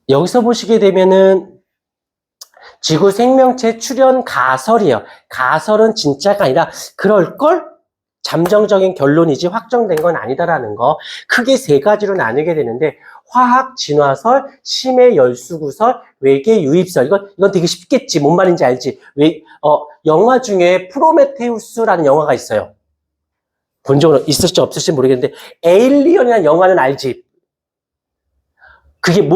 여기서 보시게 되면은 지구 생명체 출현 가설이에요. 가설은 진짜가 아니라 그럴걸? 잠정적인 결론이지 확정된 건 아니다라는 거. 크게 세 가지로 나누게 되는데 화학 진화설, 심해 열수구설, 외계 유입설. 이건 되게 쉽겠지. 뭔 말인지 알지? 영화 중에 프로메테우스라는 영화가 있어요. 본 적은 있을지 없을지 모르겠는데 에일리언이라는 영화는 알지? 그게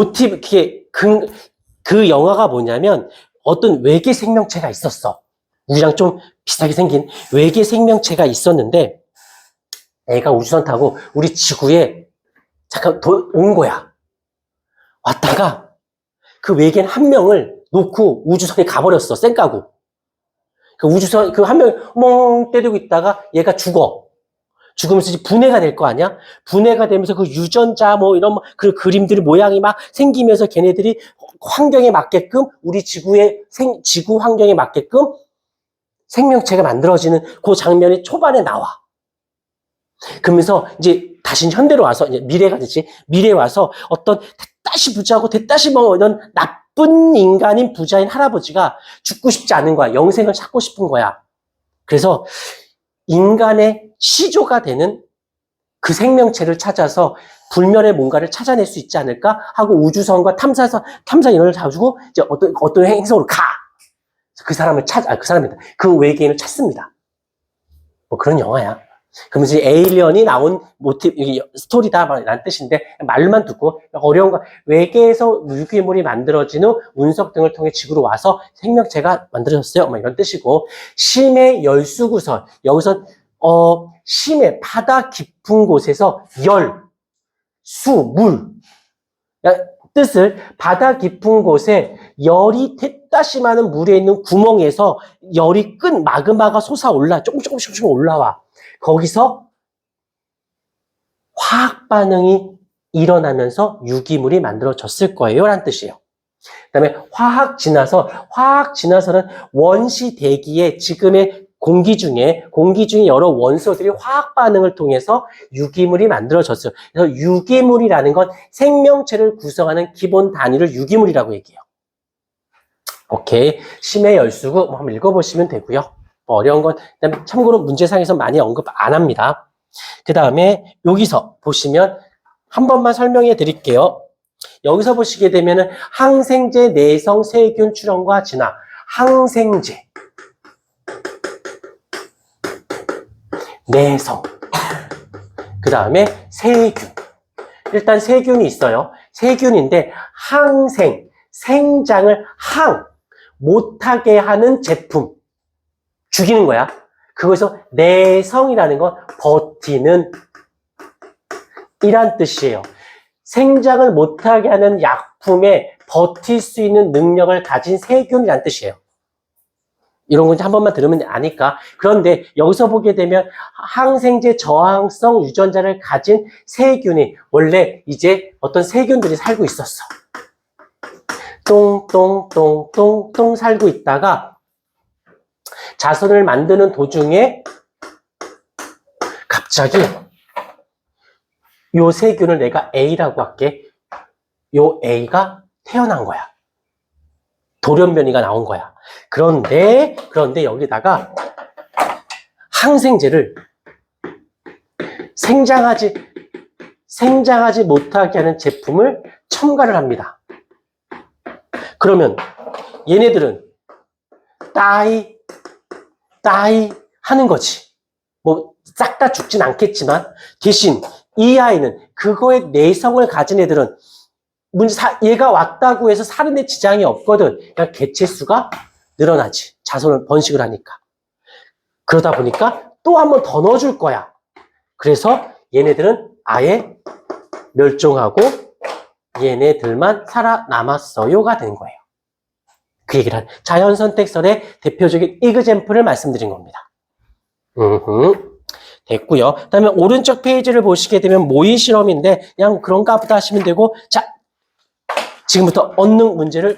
그 영화가 뭐냐면 어떤 외계 생명체가 있었어. 우리랑 좀 비슷하게 생긴 외계 생명체가 있었는데 애가 우주선 타고 우리 지구에 잠깐 온 거야. 왔다가 그 외계인 한 명을 놓고 우주선에 가버렸어. 쌩까고. 그 우주선 그 한 명 멍 때리고 있다가 얘가 죽어. 죽으면서 이제 분해가 될 거 아니야? 분해가 되면서 그 유전자 이런 그 그림들 모양이 막 생기면서 걔네들이 환경에 맞게끔 우리 지구 환경에 맞게끔 생명체가 만들어지는 그 장면이 초반에 나와. 그러면서 이제 다시 현대로 와서 이제 미래가 되지. 미래에 와서 어떤 대따시 부자고 대따시 이런 나쁜 인간인 부자인 할아버지가 죽고 싶지 않은 거야. 영생을 찾고 싶은 거야. 그래서 인간의 시조가 되는 그 생명체를 찾아서 불멸의 뭔가를 찾아낼 수 있지 않을까 하고 우주선과 탐사 인원을 가지고 이제 어떤 행성으로 가. 그 사람을 그 외계인을 찾습니다. 뭐 그런 영화야. 그러면서 에일리언이 나온 스토리다라는 뜻인데 말만 듣고 어려운 거 외계에서 유기물이 만들어진 후 운석 등을 통해 지구로 와서 생명체가 만들어졌어요. 뭐 이런 뜻이고 심해 열수구설 여기서 심해 바다 깊은 곳에서 열, 수, 물 뜻을 바다 깊은 곳에 열이 대따시 많은 물에 있는 구멍에서 열이 끈 마그마가 솟아올라 조금씩 올라와. 거기서 화학 반응이 일어나면서 유기물이 만들어졌을 거예요 라는 뜻이에요. 그 다음에 화학 진화설은 원시 대기에 지금의 공기 중에 여러 원소들이 화학 반응을 통해서 유기물이 만들어졌어요. 그래서 유기물이라는 건 생명체를 구성하는 기본 단위를 유기물이라고 얘기해요. 오케이. 심해 열수구 한번 읽어보시면 되고요. 어려운 건 참고로 문제상에서 많이 언급 안 합니다. 그 다음에 여기서 보시면 한 번만 설명해 드릴게요. 여기서 보시게 되면은 항생제, 내성, 세균 출현과 진화. 항생제, 내성, 그 다음에 세균. 일단 세균이 있어요. 세균인데 생장을 못하게 하는 제품. 죽이는 거야. 그거에서 내성이라는 건 버티는 이란 뜻이에요. 생장을 못하게 하는 약품에 버틸 수 있는 능력을 가진 세균이란 뜻이에요. 이런 건 한 번만 들으면 아니까. 그런데 여기서 보게 되면 항생제 저항성 유전자를 가진 세균이 원래 이제 어떤 세균들이 살고 있었어. 똥 살고 있다가 자손을 만드는 도중에 갑자기 요 세균을 내가 A라고 할게. 요 A가 태어난 거야. 돌연변이가 나온 거야. 그런데 여기다가 항생제를 생장하지 못하게 하는 제품을 첨가를 합니다. 그러면 얘네들은 따이 하는 거지. 싹 다 죽진 않겠지만 대신 이 아이는 그거에 내성을 가진 애들은 얘가 왔다고 해서 사는데 지장이 없거든. 그냥 개체수가 늘어나지. 자손을 번식을 하니까. 그러다 보니까 또 한 번 더 넣어줄 거야. 그래서 얘네들은 아예 멸종하고 얘네들만 살아남았어요가 된 거예요. 그 얘기를 한 자연선택설의 대표적인 이그젬플을 말씀드린 겁니다. 됐고요. 그 다음에 오른쪽 페이지를 보시게 되면 모의 실험인데 그냥 그런가 보다 하시면 되고 자 지금부터 언능 문제를